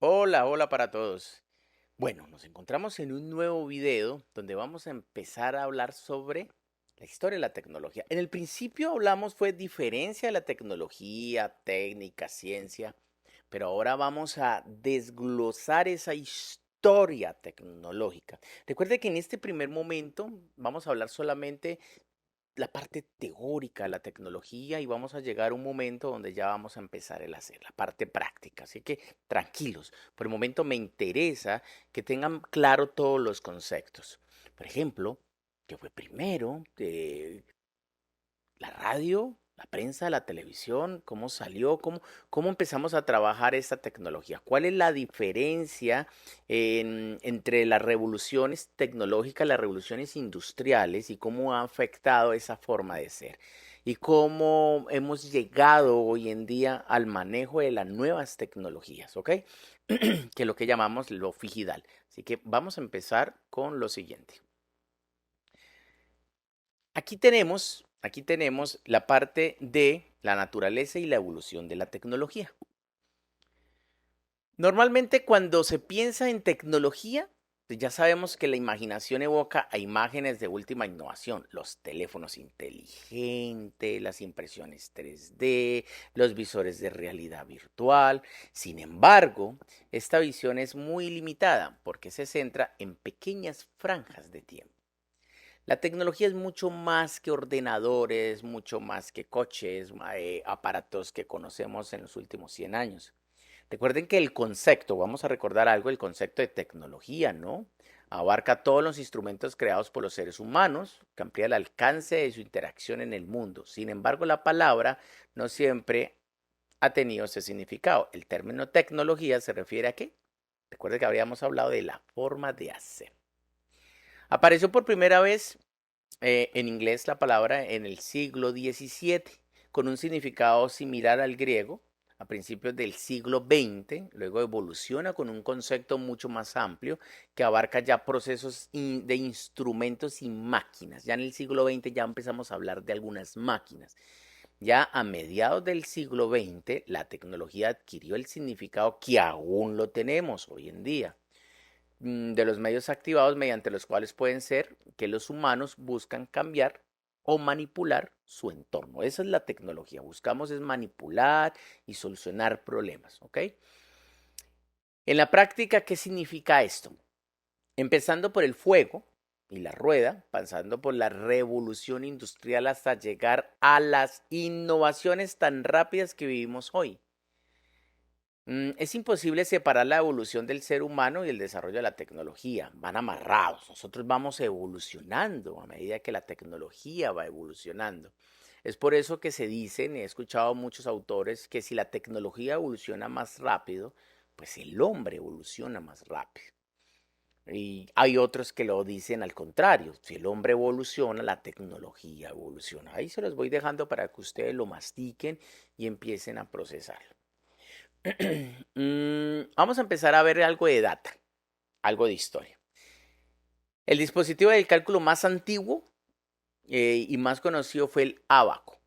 Hola, hola para todos. Bueno, nos encontramos en un nuevo video donde vamos a empezar a hablar sobre la historia de la tecnología. En el principio hablamos fue diferencia de la tecnología, técnica, ciencia, pero ahora vamos a desglosar esa historia tecnológica. Recuerde que en este primer momento vamos a hablar solamente la parte teórica de la tecnología y vamos a llegar a un momento donde ya vamos a empezar el hacer, la parte práctica. Así que tranquilos, por el momento me interesa que tengan claro todos los conceptos. Por ejemplo, ¿qué fue primero? La radio, la prensa, la televisión, cómo salió, cómo empezamos a trabajar esta tecnología. ¿Cuál es la diferencia entre las revoluciones tecnológicas, las revoluciones industriales y cómo ha afectado esa forma de ser? Y cómo hemos llegado hoy en día al manejo de las nuevas tecnologías, ¿ok? Que es lo que llamamos lo digital. Así que vamos a empezar con lo siguiente. Aquí tenemos la parte de la naturaleza y la evolución de la tecnología. Normalmente cuando se piensa en tecnología, pues ya sabemos que la imaginación evoca a imágenes de última innovación, los teléfonos inteligentes, las impresiones 3D, los visores de realidad virtual. Sin embargo, esta visión es muy limitada porque se centra en pequeñas franjas de tiempo. La tecnología es mucho más que ordenadores, mucho más que coches, aparatos que conocemos en los últimos 100 años. Recuerden que el concepto, vamos a recordar algo, el concepto de tecnología, ¿no? Abarca todos los instrumentos creados por los seres humanos, que amplía el alcance de su interacción en el mundo. Sin embargo, la palabra no siempre ha tenido ese significado. El término tecnología se refiere a qué? Recuerden que habíamos hablado de la forma de hacer. Apareció por primera vez en inglés la palabra en el siglo XVII, con un significado similar al griego, a principios del siglo XX, luego evoluciona con un concepto mucho más amplio que abarca ya procesos de instrumentos y máquinas. Ya en el siglo XX ya empezamos a hablar de algunas máquinas. Ya a mediados del siglo XX, la tecnología adquirió el significado que aún lo tenemos hoy en día de los medios activados mediante los cuales pueden ser que los humanos buscan cambiar o manipular su entorno. Esa es la tecnología. Buscamos es manipular y solucionar problemas, ¿ok? En la práctica, ¿qué significa esto? Empezando por el fuego y la rueda, pasando por la revolución industrial hasta llegar a las innovaciones tan rápidas que vivimos hoy. Es imposible separar la evolución del ser humano y el desarrollo de la tecnología. Van amarrados. Nosotros vamos evolucionando a medida que la tecnología va evolucionando. Es por eso que se dicen, he escuchado a muchos autores, que si la tecnología evoluciona más rápido, pues el hombre evoluciona más rápido. Y hay otros que lo dicen al contrario. Si el hombre evoluciona, la tecnología evoluciona. Ahí se los voy dejando para que ustedes lo mastiquen y empiecen a procesarlo. Vamos a empezar a ver algo de data, algo de historia. El dispositivo del cálculo más antiguo y más conocido fue el ábaco,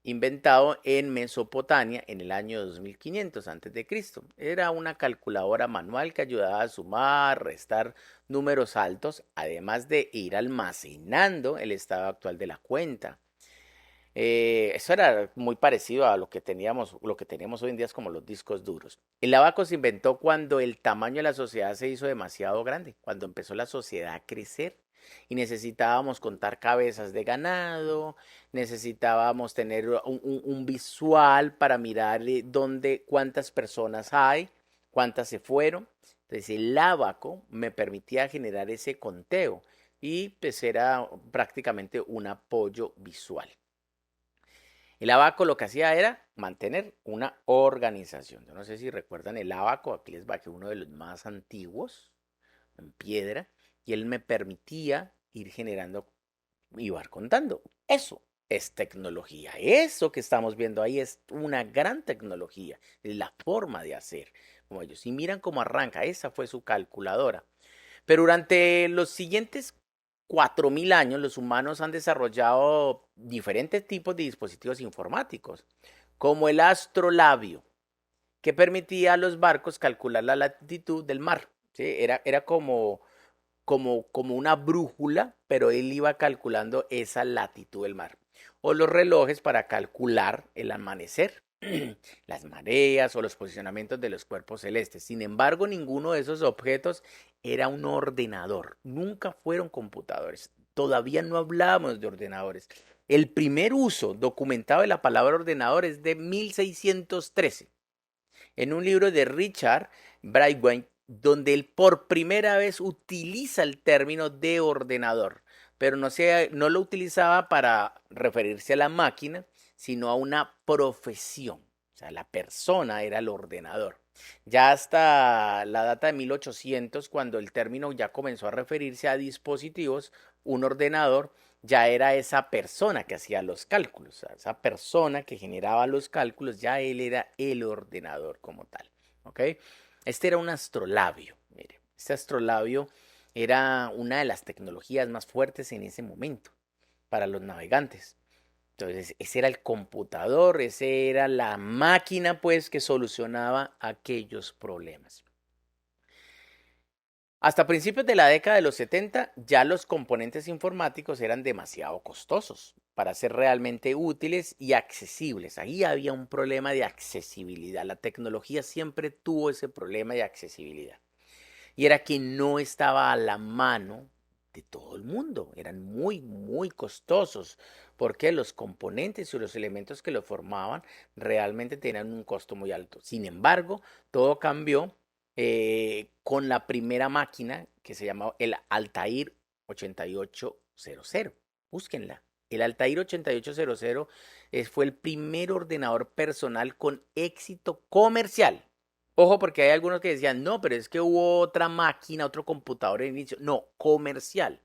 inventado en Mesopotamia en el año 2500 a.C. Era una calculadora manual que ayudaba a sumar, restar números altos, además de ir almacenando el estado actual de la cuenta. Eso era muy parecido a lo que teníamos hoy en día es como los discos duros. El abaco se inventó cuando el tamaño de la sociedad se hizo demasiado grande, cuando empezó la sociedad a crecer y necesitábamos contar cabezas de ganado, necesitábamos tener un visual para mirar dónde, cuántas personas hay, cuántas se fueron. Entonces el abaco me permitía generar ese conteo y pues era prácticamente un apoyo visual. El abaco lo que hacía era mantener una organización. Yo no sé si recuerdan el abaco, aquí les va que uno de los más antiguos, en piedra, y él me permitía ir generando, iba contando. Eso es tecnología. Eso que estamos viendo ahí es una gran tecnología. Es la forma de hacer como ellos. Y miran cómo arranca. Esa fue su calculadora. Pero durante los siguientes 4000 años, los humanos han desarrollado diferentes tipos de dispositivos informáticos, como el astrolabio. que permitía a los barcos calcular la latitud del mar. ¿Sí? Era como una brújula, pero él iba calculando esa latitud del mar. O los relojes para calcular el amanecer, las mareas o los posicionamientos de los cuerpos celestes. Sin embargo, ninguno de esos objetos era un ordenador. Nunca fueron computadores. Todavía no hablábamos de ordenadores. El primer uso documentado de la palabra ordenador es de 1613 en un libro de Richard Braithwaite, donde él por primera vez utiliza el término de ordenador, pero no lo utilizaba para referirse a la máquina, sino a una profesión. O sea, la persona era el ordenador. Ya hasta la data de 1800, cuando el término ya comenzó a referirse a dispositivos, un ordenador ya era esa persona que hacía los cálculos, o sea, esa persona que generaba los cálculos, ya él era el ordenador como tal, ¿ok? Este era un astrolabio, mire, este astrolabio era una de las tecnologías más fuertes en ese momento para los navegantes. Entonces, ese era el computador, ese era la máquina, pues, que solucionaba aquellos problemas. Hasta principios de la década de los 70, ya los componentes informáticos eran demasiado costosos para ser realmente útiles y accesibles. Ahí había un problema de accesibilidad. La tecnología siempre tuvo ese problema de accesibilidad. Y era que no estaba a la mano de todo el mundo. Eran muy, muy costosos porque los componentes y los elementos que lo formaban realmente tenían un costo muy alto. Sin embargo, todo cambió con la primera máquina que se llamaba el Altair 8800. Búsquenla. El Altair 8800 fue el primer ordenador personal con éxito comercial. Ojo, porque hay algunos que decían, no, pero es que hubo otra máquina, otro computador de inicio. No, comercial,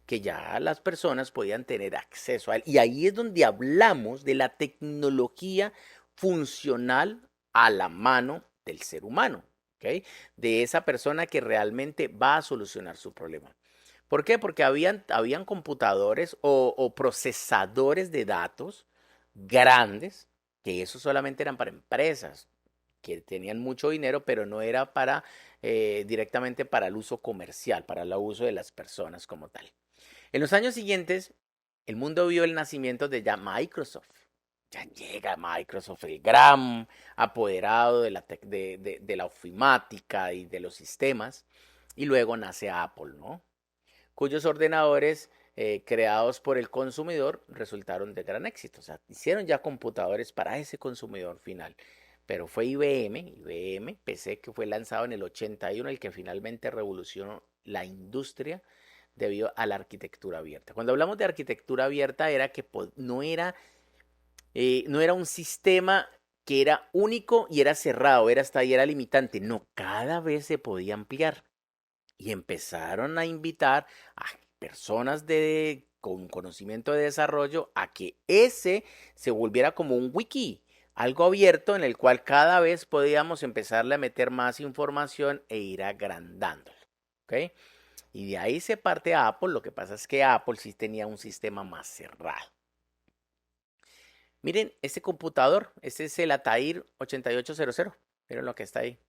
que ya las personas podían tener acceso a él. Y ahí es donde hablamos de la tecnología funcional a la mano del ser humano, ¿ok? De esa persona que realmente va a solucionar su problema. ¿Por qué? Porque habían computadores o procesadores de datos grandes, que eso solamente eran para empresas que tenían mucho dinero, pero no era para directamente para el uso comercial, para el uso de las personas como tal. En los años siguientes, el mundo vio el nacimiento de ya Microsoft. Ya llega Microsoft, el gran apoderado de la ofimática y de los sistemas. Y luego nace Apple, ¿no? Cuyos ordenadores creados por el consumidor resultaron de gran éxito. O sea, hicieron ya computadores para ese consumidor final. Pero fue IBM PC, que fue lanzado en el 81, el que finalmente revolucionó la industria debido a la arquitectura abierta. Cuando hablamos de arquitectura abierta era que no era un sistema que era único y era cerrado, era hasta ahí, era limitante. No, cada vez se podía ampliar. Y empezaron a invitar a personas con conocimiento de desarrollo a que ese se volviera como un wiki, algo abierto en el cual cada vez podíamos empezarle a meter más información e ir agrandándolo. ¿Ok? Y de ahí se parte a Apple. Lo que pasa es que Apple sí tenía un sistema más cerrado. Miren, este computador, este es el Altair 8800. Miren lo que está ahí.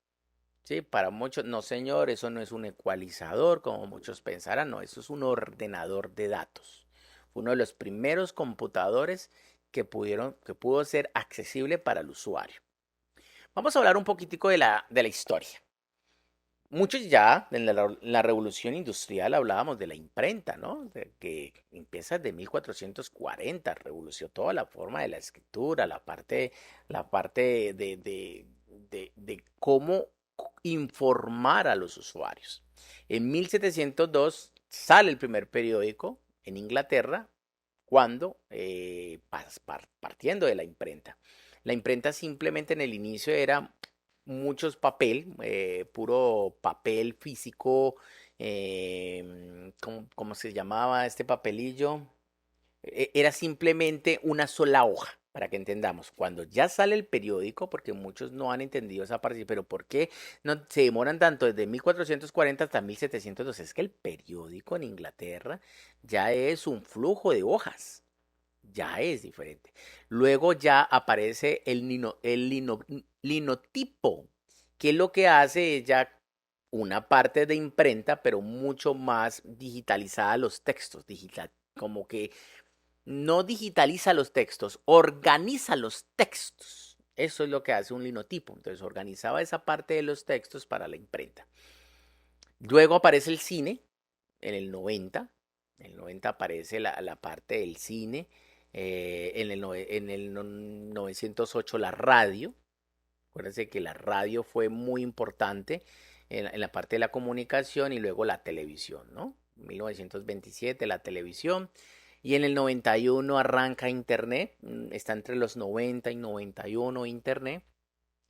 Sí, para muchos, no señor, eso no es un ecualizador, como muchos pensarán, no, eso es un ordenador de datos. Fue uno de los primeros computadores que pudo ser accesible para el usuario. Vamos a hablar un poquitico de la historia. Muchos ya en la revolución industrial hablábamos de la imprenta, ¿no? Que empieza desde 1440, revolucionó toda la forma de la escritura, la parte de cómo informar a los usuarios. En 1702 sale el primer periódico en Inglaterra cuando, partiendo de la imprenta. La imprenta simplemente en el inicio era muchos papel, puro papel físico, ¿cómo se llamaba este papelillo? Era simplemente una sola hoja, para que entendamos. Cuando ya sale el periódico, porque muchos no han entendido esa parte, pero ¿por qué no se demoran tanto desde 1440 hasta 1702? Es que el periódico en Inglaterra ya es un flujo de hojas, ya es diferente. Luego ya aparece el linotipo, que lo que hace es ya una parte de imprenta, pero mucho más digitalizada los textos, como que no digitaliza los textos, organiza los textos. Eso es lo que hace un linotipo. Entonces organizaba esa parte de los textos para la imprenta. Luego aparece el cine en el 90. En el 90 aparece la parte del cine. En el 908 la radio. Acuérdense que la radio fue muy importante en la parte de la comunicación y luego la televisión, ¿no? 1927 la televisión y en el 91 arranca Internet, está entre los 90 y 91 Internet.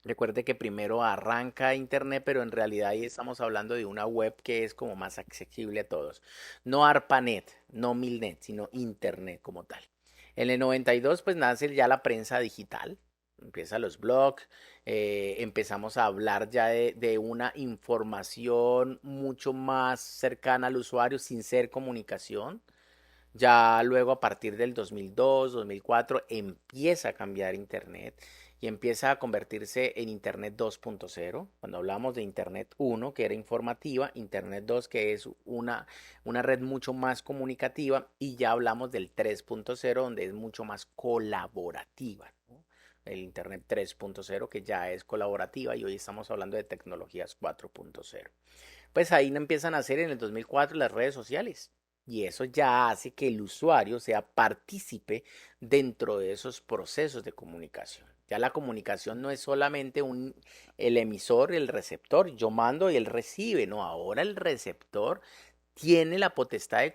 Recuerde que primero arranca Internet, pero en realidad ahí estamos hablando de una web que es como más accesible a todos. No ARPANET, no Milnet, sino Internet como tal. En el 92 pues nace ya la prensa digital, empiezan los blogs, empezamos a hablar ya de una información mucho más cercana al usuario sin ser comunicación. Ya luego a partir del 2002, 2004 empieza a cambiar Internet y empieza a convertirse en Internet 2.0. Cuando hablamos de Internet 1, que era informativa, Internet 2, que es una red mucho más comunicativa, y ya hablamos del 3.0, donde es mucho más colaborativa, ¿no? El Internet 3.0, que ya es colaborativa, y hoy estamos hablando de tecnologías 4.0. Pues ahí empiezan a hacer en el 2004 las redes sociales. Y eso ya hace que el usuario sea partícipe dentro de esos procesos de comunicación. Ya la comunicación no es solamente el emisor, el receptor, yo mando y él recibe, no, ahora el receptor tiene la potestad de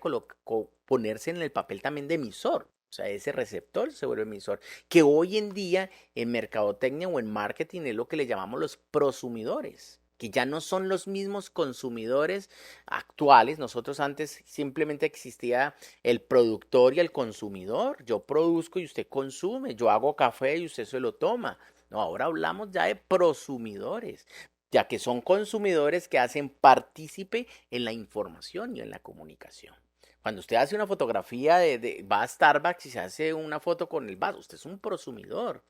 ponerse en el papel también de emisor. O sea, ese receptor se vuelve emisor, que hoy en día en mercadotecnia o en marketing es lo que le llamamos los prosumidores, que ya no son los mismos consumidores actuales. Nosotros antes simplemente existía el productor y el consumidor. Yo produzco y usted consume. Yo hago café y usted se lo toma. No, ahora hablamos ya de prosumidores, ya que son consumidores que hacen partícipe en la información y en la comunicación. Cuando usted hace una fotografía va a Starbucks y se hace una foto con el vaso, usted es un prosumidor.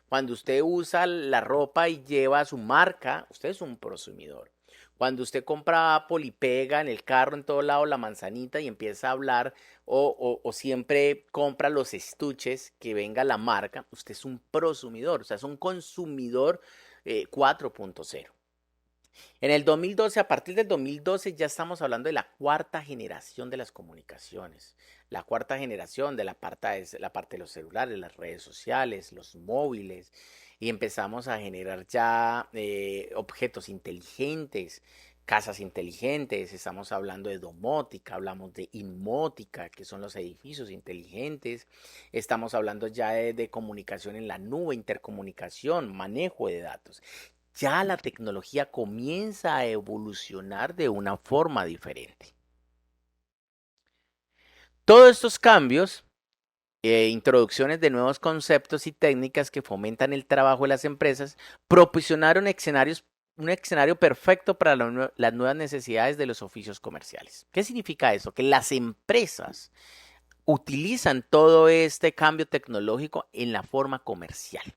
Cuando usted usa la ropa y lleva su marca, usted es un prosumidor. Cuando usted compra Apple y pega en el carro en todo lado la manzanita y empieza a hablar o siempre compra los estuches que venga la marca, usted es un prosumidor, o sea, es un consumidor 4.0. En el 2012, a partir del 2012 ya estamos hablando de la cuarta generación de las comunicaciones. La cuarta generación de la parte de los celulares, las redes sociales, los móviles. Y empezamos a generar ya objetos inteligentes, casas inteligentes. Estamos hablando de domótica, hablamos de inmótica, que son los edificios inteligentes. Estamos hablando ya de comunicación en la nube, intercomunicación, manejo de datos. Ya la tecnología comienza a evolucionar de una forma diferente. Todos estos cambios introducciones de nuevos conceptos y técnicas que fomentan el trabajo de las empresas proporcionaron un escenario perfecto para las nuevas necesidades de los oficios comerciales. ¿Qué significa eso? Que las empresas utilizan todo este cambio tecnológico en la forma comercial.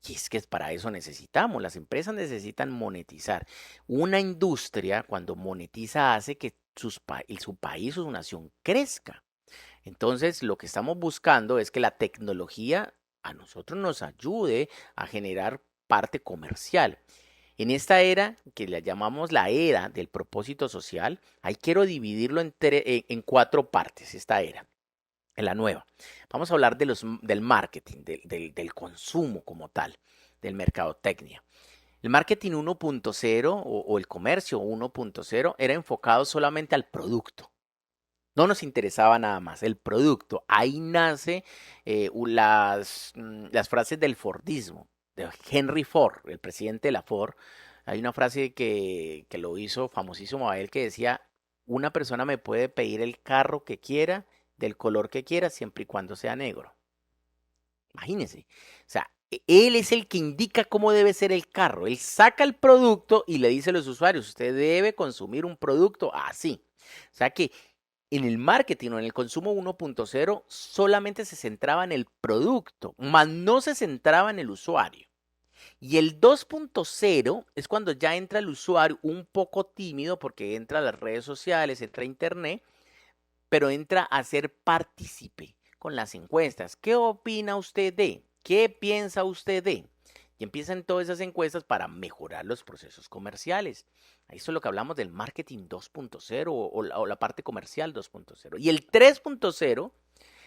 Y es que para eso necesitamos, las empresas necesitan monetizar. Una industria cuando monetiza hace que su país o su nación crezca. Entonces, lo que estamos buscando es que la tecnología a nosotros nos ayude a generar parte comercial. En esta era, que la llamamos la era del propósito social, ahí quiero dividirlo en cuatro partes, esta era, en la nueva. Vamos a hablar del marketing, del consumo como tal, del mercadotecnia. El marketing 1.0 o el comercio 1.0 era enfocado solamente al producto. No nos interesaba nada más, el producto. Ahí nace las frases del Fordismo, de Henry Ford, el presidente de la Ford. Hay una frase que lo hizo famosísimo a él que decía, una persona me puede pedir el carro que quiera, del color que quiera, siempre y cuando sea negro. Imagínense. O sea, él es el que indica cómo debe ser el carro. Él saca el producto y le dice a los usuarios, usted debe consumir un producto así. O sea que en el marketing o en el consumo 1.0 solamente se centraba en el producto, mas no se centraba en el usuario. Y el 2.0 es cuando ya entra el usuario un poco tímido porque entra a las redes sociales, entra a internet, pero entra a ser partícipe con las encuestas. ¿Qué opina usted de? ¿Qué piensa usted de? Y empiezan todas esas encuestas para mejorar los procesos comerciales. Eso es lo que hablamos del marketing 2.0 o la parte comercial 2.0. Y el 3.0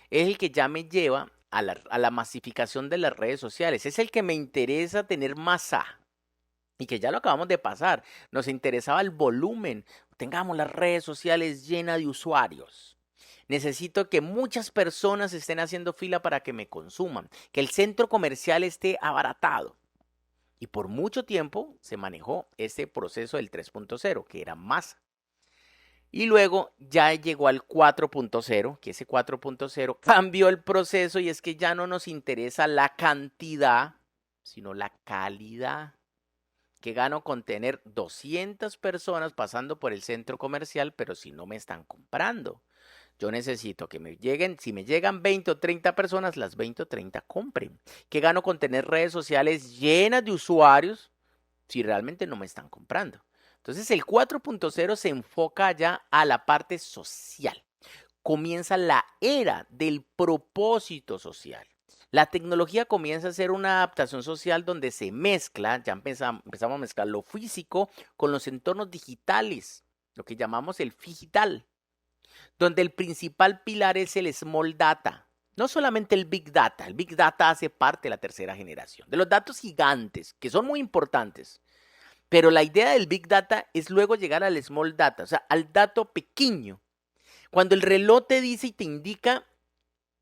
es el que ya me lleva a la masificación de las redes sociales. Es el que me interesa tener masa y que ya lo acabamos de pasar. Nos interesaba el volumen. Tengamos las redes sociales llenas de usuarios. Necesito que muchas personas estén haciendo fila para que me consuman, que el centro comercial esté abaratado. Y por mucho tiempo se manejó este proceso del 3.0, que era masa. Y luego ya llegó al 4.0, que ese 4.0 cambió el proceso y es que ya no nos interesa la cantidad, sino la calidad. Que gano con tener 200 personas pasando por el centro comercial, pero si no me están comprando. Yo necesito que me lleguen, si me llegan 20 o 30 personas, las 20 o 30 compren. Que gano con tener redes sociales llenas de usuarios si realmente no me están comprando. Entonces el 4.0 se enfoca ya a la parte social. Comienza la era del propósito social. La tecnología comienza a ser una adaptación social donde se mezcla, ya empezamos a mezclar lo físico con los entornos digitales, lo que llamamos el digital, donde el principal pilar es el small data. No solamente el Big Data hace parte de la tercera generación, de los datos gigantes, que son muy importantes, pero la idea del Big Data es luego llegar al small data, o sea, al dato pequeño. Cuando el reloj te dice y te indica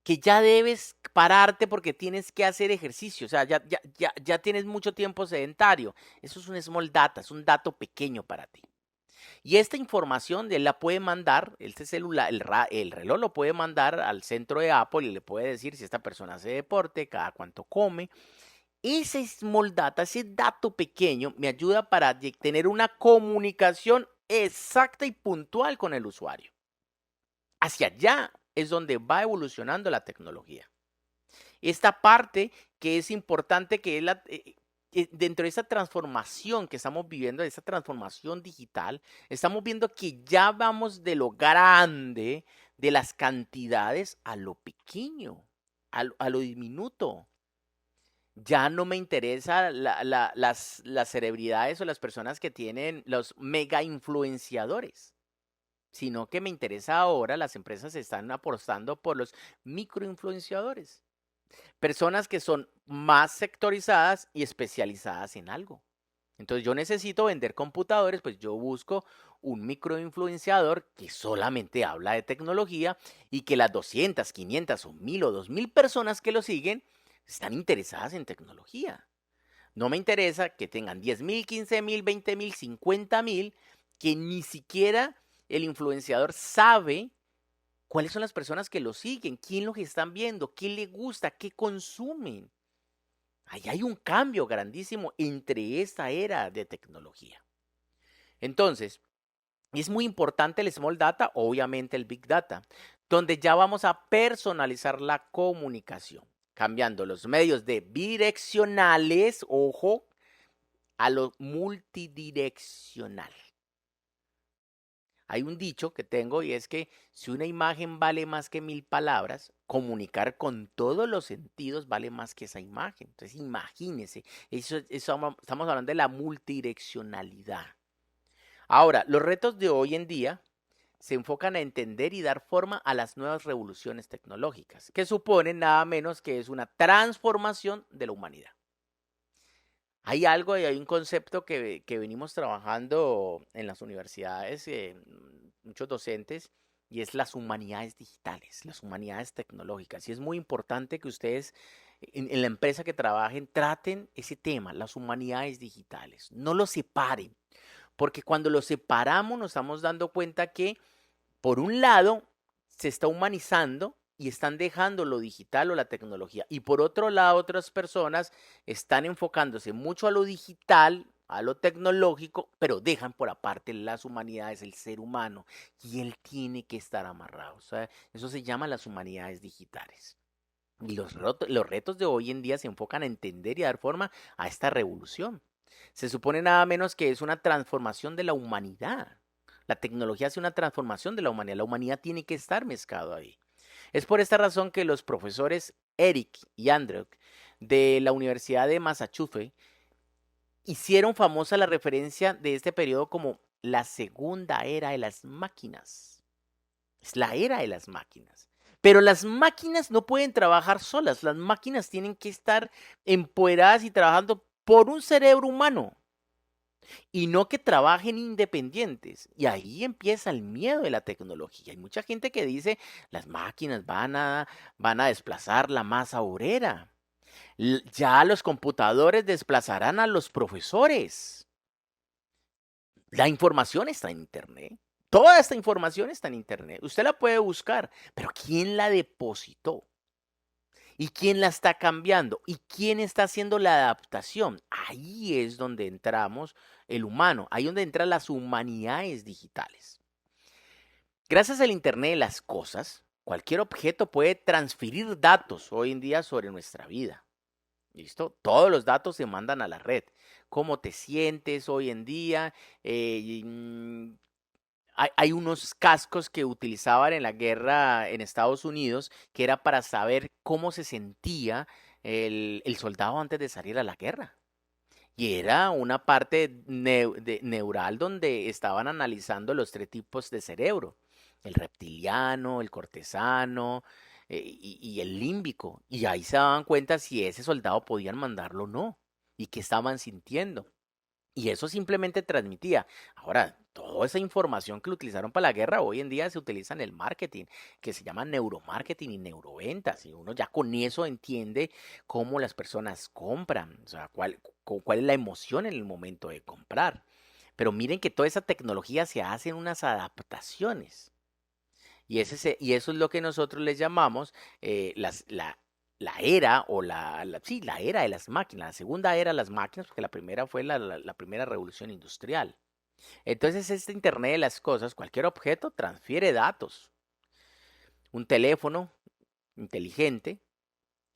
que ya debes pararte porque tienes que hacer ejercicio, o sea, ya tienes mucho tiempo sedentario. Eso es un small data, es un dato pequeño para ti. Y esta información él la puede mandar, este celular, el reloj lo puede mandar al centro de Apple y le puede decir si esta persona hace deporte, cada cuánto come. Ese small data, ese dato pequeño, me ayuda para tener una comunicación exacta y puntual con el usuario. Hacia allá es donde va evolucionando la tecnología. Esta parte que es importante, que es dentro de esa transformación que estamos viviendo, de esa transformación digital, estamos viendo que ya vamos de lo grande, de las cantidades, a lo pequeño, a lo diminuto. Ya no me interesa las celebridades o las personas que tienen los mega influenciadores, sino que me interesa ahora, las empresas están apostando por los microinfluenciadores. Personas que son más sectorizadas y especializadas en algo. Entonces yo necesito vender computadores, pues yo busco un microinfluenciador que solamente habla de tecnología y que las 200, 500 o 1000 o 2000 personas que lo siguen están interesadas en tecnología. No me interesa que tengan 10,000, 15,000, 20,000, 50,000, que ni siquiera el influenciador sabe cuáles son las personas que lo siguen, quién los están viendo, qué le gusta, qué consumen. Ahí hay un cambio grandísimo entre esta era de tecnología. Entonces, es muy importante el small data, obviamente el big data, donde ya vamos a personalizar la comunicación, cambiando los medios de bidireccionales, ojo, a lo multidireccional. Hay un dicho que tengo y es que si una imagen vale más que 1000 palabras, comunicar con todos los sentidos vale más que esa imagen. Entonces imagínense, estamos hablando de la multidireccionalidad. Ahora, los retos de hoy en día se enfocan a entender y dar forma a las nuevas revoluciones tecnológicas, que suponen nada menos que es una transformación de la humanidad. Hay algo y hay un concepto que venimos trabajando en las universidades, muchos docentes, y es las humanidades digitales, las humanidades tecnológicas. Y es muy importante que ustedes en la empresa que trabajen traten ese tema, las humanidades digitales. No lo separen, porque cuando lo separamos nos estamos dando cuenta que por un lado, se está humanizando y están dejando lo digital o la tecnología. Y por otro lado, otras personas están enfocándose mucho a lo digital, a lo tecnológico, pero dejan por aparte las humanidades, el ser humano. Y él tiene que estar amarrado. O sea, eso se llama las humanidades digitales. Y los retos de hoy en día se enfocan a entender y dar forma a esta revolución. Se supone nada menos que es una transformación de la humanidad. La tecnología hace una transformación de la humanidad. La humanidad tiene que estar mezclado ahí. Es por esta razón que los profesores Eric y Andrew de la Universidad de Massachusetts hicieron famosa la referencia de este periodo como la segunda era de las máquinas. Es la era de las máquinas. Pero las máquinas no pueden trabajar solas. Las máquinas tienen que estar empoderadas y trabajando por un cerebro humano y no que trabajen independientes. Y ahí empieza el miedo de la tecnología. Hay mucha gente que dice las máquinas van a desplazar la masa obrera. Ya los computadores desplazarán a los profesores. La información está en Internet. Toda esta información está en Internet. Usted la puede buscar, pero ¿quién la depositó? ¿Y quién la está cambiando? ¿Y quién está haciendo la adaptación? Ahí es donde entramos el humano, ahí es donde entran las humanidades digitales. Gracias al Internet de las cosas, cualquier objeto puede transferir datos hoy en día sobre nuestra vida. ¿Listo? Todos los datos se mandan a la red. ¿Cómo te sientes hoy en día? Hay unos cascos que utilizaban en la guerra en Estados Unidos que era para saber cómo se sentía el soldado antes de salir a la guerra. Y era una parte neural donde estaban analizando los tres tipos de cerebro, el reptiliano, el cortesano y el límbico. Y ahí se daban cuenta si ese soldado podían mandarlo o no y qué estaban sintiendo. Y eso simplemente transmitía. Ahora, toda esa información que lo utilizaron para la guerra hoy en día se utiliza en el marketing, que se llama neuromarketing y neuroventas. Y uno ya con eso entiende cómo las personas compran, o sea, cuál es la emoción en el momento de comprar. Pero miren que toda esa tecnología se hace en unas adaptaciones. Y eso es lo que nosotros les llamamos la era o sí, la era de las máquinas, la segunda era de las máquinas, porque la primera fue la primera revolución industrial. Entonces, este Internet de las cosas, cualquier objeto transfiere datos. Un teléfono inteligente,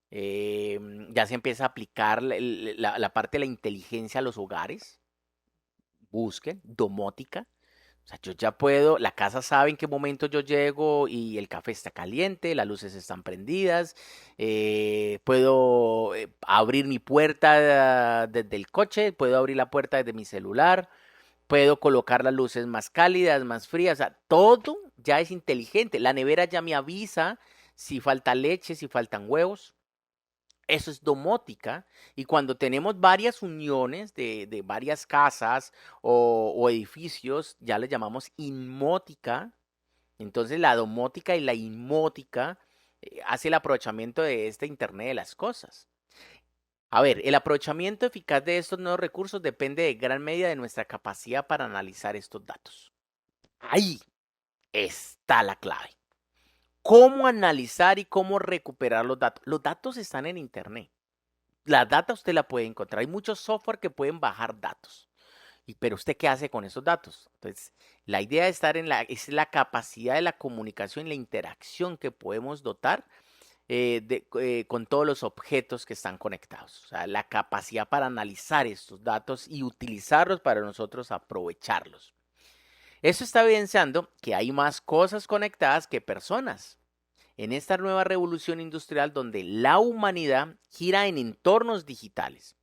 ya se empieza a aplicar la parte de la inteligencia a los hogares. Busquen, domótica. O sea, yo ya puedo, la casa sabe en qué momento yo llego y el café está caliente, las luces están prendidas, puedo abrir mi puerta desde el coche, puedo abrir la puerta desde mi celular, puedo colocar las luces más cálidas, más frías, o sea, todo ya es inteligente. La nevera ya me avisa si falta leche, si faltan huevos. Eso es domótica. Y cuando tenemos varias uniones de varias casas o edificios, ya le llamamos inmótica. Entonces la domótica y la inmótica hace el aprovechamiento de este Internet de las cosas. A ver, el aprovechamiento eficaz de estos nuevos recursos depende de gran medida de nuestra capacidad para analizar estos datos. Ahí está la clave. ¿Cómo analizar y cómo recuperar los datos? Los datos están en Internet. La data usted la puede encontrar. Hay muchos software que pueden bajar datos. Pero usted qué hace con esos datos. Entonces, la idea de estar es la capacidad de la comunicación y la interacción que podemos dotar con todos los objetos que están conectados. O sea, la capacidad para analizar estos datos y utilizarlos para nosotros aprovecharlos. Eso está evidenciando que hay más cosas conectadas que personas en esta nueva revolución industrial donde la humanidad gira en entornos digitales.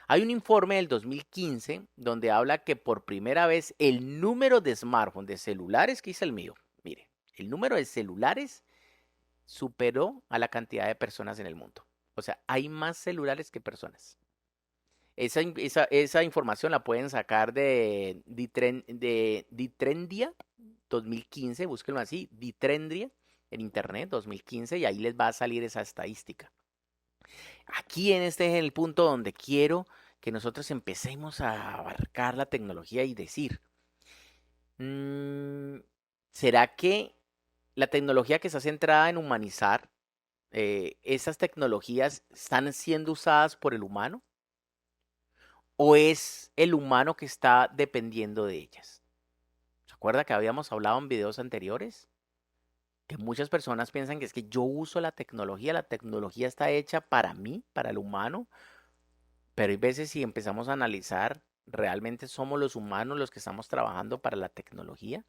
Hay un informe del 2015 donde habla que por primera vez el número de smartphones, de celulares, que es el mío, mire, el número de celulares superó a la cantidad de personas en el mundo. O sea, hay más celulares que personas. Esa información la pueden sacar de Ditrendia 2015, búsquenlo así, Ditrendia en internet 2015 y ahí les va a salir esa estadística. Aquí en este es el punto donde quiero que nosotros empecemos a abarcar la tecnología y decir, mm, ¿será que la tecnología que está centrada en humanizar, esas tecnologías están siendo usadas por el humano? ¿O es el humano que está dependiendo de ellas? ¿Se acuerda que habíamos hablado en videos anteriores? Que muchas personas piensan que es que yo uso la tecnología está hecha para mí, para el humano, pero hay veces si empezamos a analizar, ¿realmente somos los humanos los que estamos trabajando para la tecnología?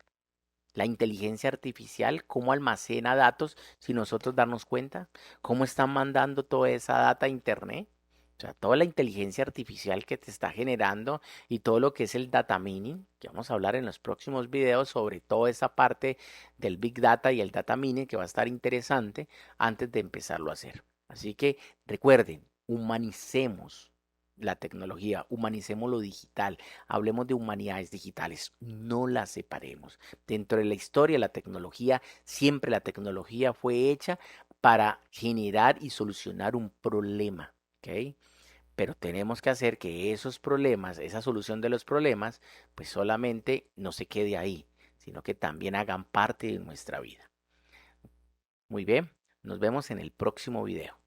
La inteligencia artificial, cómo almacena datos sin nosotros darnos cuenta, cómo están mandando toda esa data a internet. O sea, toda la inteligencia artificial que te está generando y todo lo que es el data mining, que vamos a hablar en los próximos videos sobre toda esa parte del big data y el data mining que va a estar interesante antes de empezarlo a hacer. Así que recuerden, humanicemos la tecnología, humanicemos lo digital, hablemos de humanidades digitales, no las separemos. Dentro de la historia, siempre la tecnología fue hecha para generar y solucionar un problema, ¿ok? Pero tenemos que hacer que esos problemas, esa solución de los problemas, pues solamente no se quede ahí, sino que también hagan parte de nuestra vida. Muy bien, nos vemos en el próximo video.